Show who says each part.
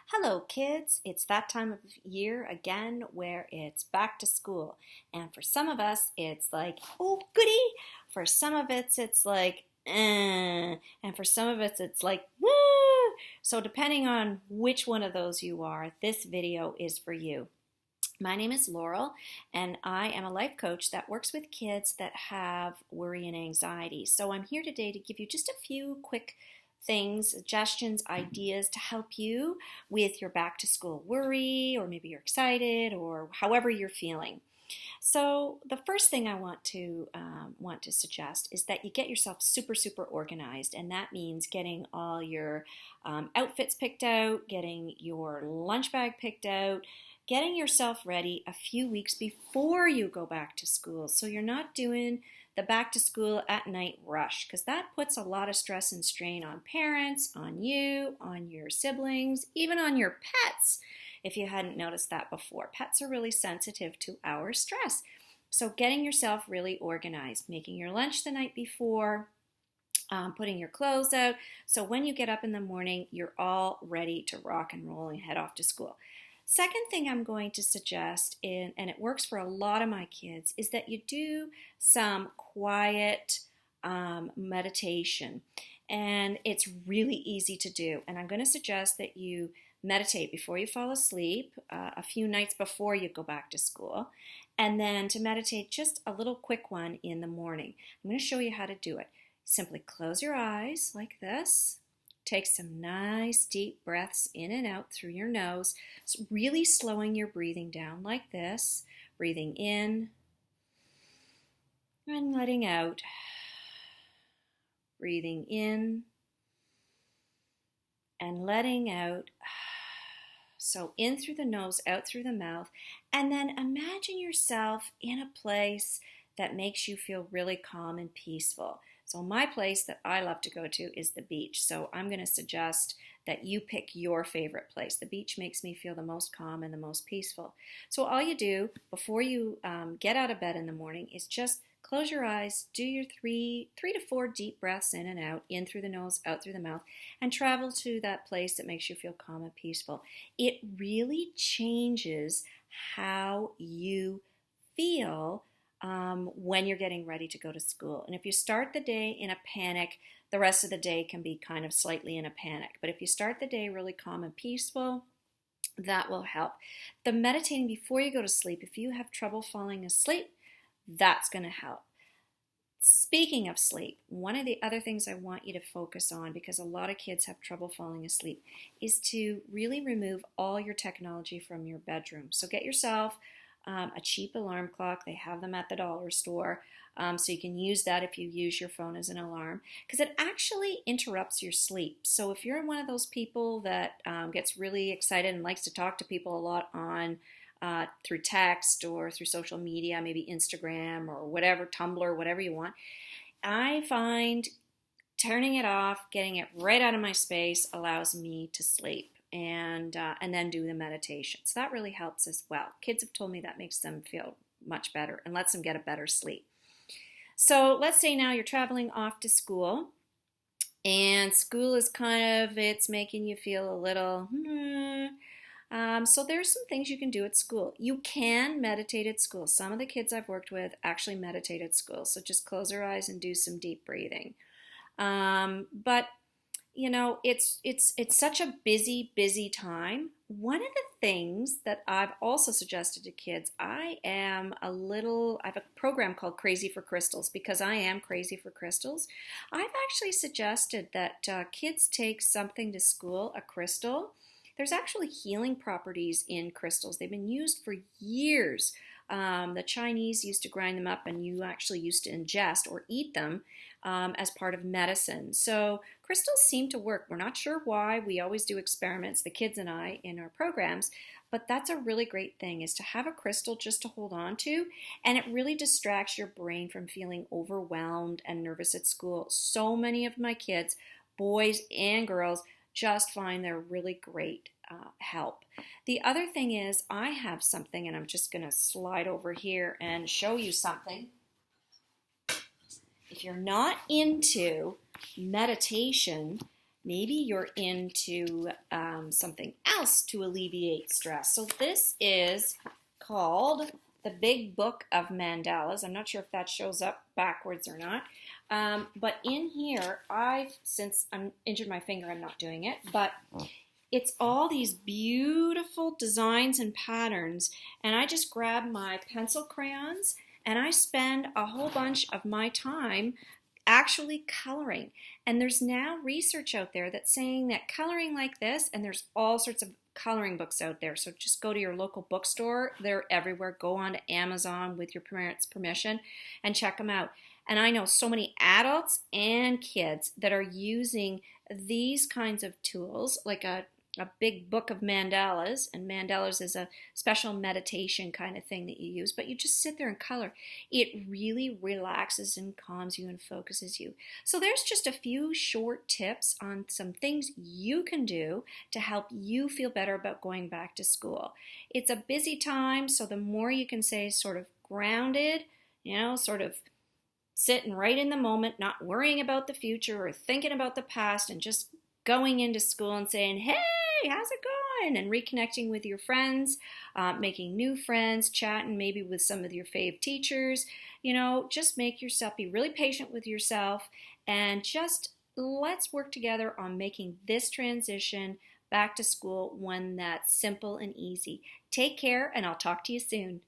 Speaker 1: Hello, kids. It's that time of year again where it's back to school. And for some of us, it's like, oh, goody. For some of it's like, And for some of us, it's like, woo. So, depending on which one of those you are, this video is for you. My name is Laurel, and I am a life coach that works with kids that have worry and anxiety. So I'm here today to give you just a few quick things, suggestions, ideas to help you with your back to school worry, or maybe you're excited, or however you're feeling. So the first thing I want to suggest is that you get yourself super organized, and that means getting all your outfits picked out, getting your lunch bag picked out, getting yourself ready a few weeks before you go back to school, so you're not doing the back to school at night rush, because that puts a lot of stress and strain on parents, on you, on your siblings, even on your pets. If you hadn't noticed that before, pets are really sensitive to our stress. So getting yourself really organized, making your lunch the night before, putting your clothes out, so when you get up in the morning, you're all ready to rock and roll and head off to school. Second thing I'm going to suggest, and it works for a lot of my kids, is that you do some quiet meditation. And it's really easy to do. And I'm going to suggest that you meditate before you fall asleep, a few nights before you go back to school, and then to meditate just a little quick one in the morning. I'm going to show you how to do it. Simply close your eyes like this. Take some nice deep breaths in and out through your nose, so really slowing your breathing down like this. Breathing in and letting out. Breathing in and letting out. So in through the nose, out through the mouth, and then imagine yourself in a place that makes you feel really calm and peaceful. So my place that I love to go to is the beach. So I'm going to suggest that you pick your favorite place. The beach makes me feel the most calm and the most peaceful. So all you do before you get out of bed in the morning is just close your eyes, do your three to four deep breaths in and out, in through the nose, out through the mouth, and travel to that place that makes you feel calm and peaceful. It really changes how you feel when you're getting ready to go to school. And if you start the day in a panic, the rest of the day can be kind of slightly in a panic. But if you start the day really calm and peaceful, that will help. The meditating before you go to sleep, if you have trouble falling asleep, that's going to help. Speaking of sleep, one of the other things I want you to focus on, because a lot of kids have trouble falling asleep, is to really remove all your technology from your bedroom. So get yourself a cheap alarm clock. They have them at the dollar store, so you can use that if you use your phone as an alarm, because it actually interrupts your sleep. So if you're one of those people that gets really excited and likes to talk to people a lot on through text or through social media, maybe Instagram or whatever, Tumblr, whatever you want, I find turning it off, getting it right out of my space, allows me to sleep. And then do the meditation. So that really helps as well. Kids have told me that makes them feel much better and lets them get a better sleep. So let's say now you're traveling off to school, and school is it's making you feel a little, so there's some things you can do at school. You can meditate at school. Some of the kids I've worked with actually meditate at school. So just close your eyes and do some deep breathing. But you know, it's such a busy time. One of the things that I've also suggested to kids, I have a program called Crazy for Crystals, because I am crazy for crystals. I've actually suggested that kids take something to school, a crystal. There's actually healing properties in crystals. They've been used for years. The Chinese used to grind them up, and you actually used to ingest or eat them as part of medicine. So crystals seem to work. We're not sure why. We always do experiments, the kids and I, in our programs, but that's a really great thing, is to have a crystal just to hold on to, and it really distracts your brain from feeling overwhelmed and nervous at school. So many of my kids, boys and girls, just find they're really great help. The other thing is, I have something, and I'm just going to slide over here and show you something. If you're not into meditation maybe you're into something else to alleviate stress. So this is called the Big Book of Mandalas. I'm not sure if that shows up backwards or not. But in here, since I'm injured my finger, I'm not doing it, but it's all these beautiful designs and patterns, and I just grab my pencil crayons and I spend a whole bunch of my time actually coloring. And there's now research out there that's saying that coloring like this, and there's all sorts of coloring books out there, so just go to your local bookstore. They're everywhere. Go on to Amazon with your parents' permission and check them out. And I know so many adults and kids that are using these kinds of tools, like a big book of mandalas, and mandalas is a special meditation kind of thing that you use, but you just sit there and color. It really relaxes and calms you and focuses you. So there's just a few short tips on some things you can do to help you feel better about going back to school. It's a busy time, so the more you can stay sort of grounded, sort of sitting right in the moment, not worrying about the future or thinking about the past, and just going into school and saying, hey, how's it going? And reconnecting with your friends, making new friends, chatting maybe with some of your fave teachers. Just make yourself, be really patient with yourself, and just let's work together on making this transition back to school one that's simple and easy. Take care, and I'll talk to you soon.